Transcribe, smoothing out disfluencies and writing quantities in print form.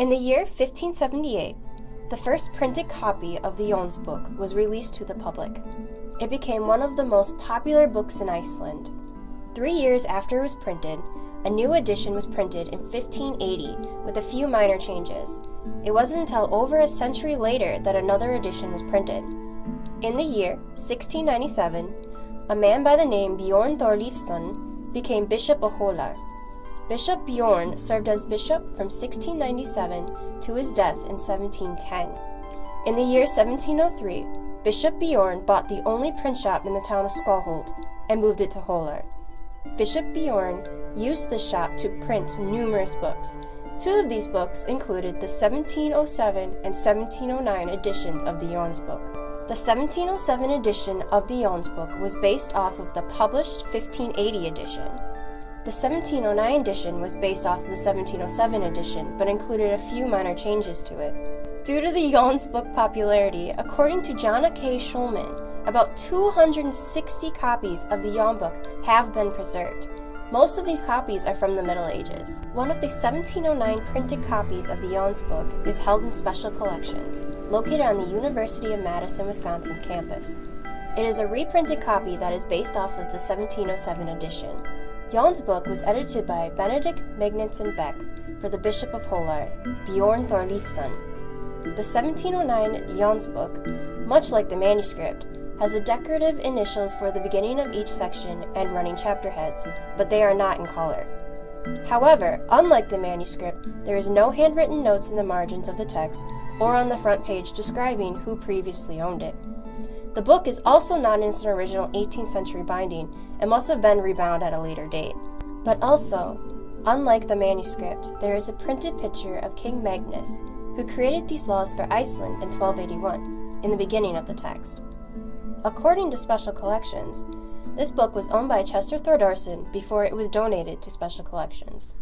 In the year 1578, the first printed copy of the Jónsbók was released to the public. It became one of the most popular books in Iceland. 3 years after it was printed, a new edition was printed in 1580 with a few minor changes. It wasn't until over a century later that another edition was printed. In the year 1697, a man by the name Bjorn Thorleifsson became Bishop of Hólar. Bishop Bjorn served as bishop from 1697 to his death in 1710. In the year 1703, Bishop Bjorn bought the only print shop in the town of Skálholt and moved it to Hólar. Bishop Bjorn used this shop to print numerous books. 2 of these books included the 1707 and 1709 editions of the Jónsbók. The 1707 edition of the Jónsbók was based off of the published 1580 edition. The 1709 edition was based off of the 1707 edition, but included a few minor changes to it. Due to the Jónsbók popularity, according to Jonna K. Schulman, about 260 copies of the Jónsbók have been preserved. Most of these copies are from the Middle Ages. One of the 1709 printed copies of the Jónsbók is held in special collections, located on the University of Madison, Wisconsin's campus. It is a reprinted copy that is based off of the 1707 edition. Jónsbók was edited by Benedict Magnusson Beck for the Bishop of Hólar, Bjorn Thorleifsson. The 1709 Jónsbók, much like the manuscript, has a decorative initials for the beginning of each section and running chapter heads, but they are not in color. However, unlike the manuscript, there is no handwritten notes in the margins of the text or on the front page describing who previously owned it. The book is also not in its original 18th century binding and must have been rebound at a later date. But also, unlike the manuscript, there is a printed picture of King Magnus, who created these laws for Iceland in 1281, in the beginning of the text. According to Special Collections, this book was owned by Chester Thordarson before it was donated to Special Collections.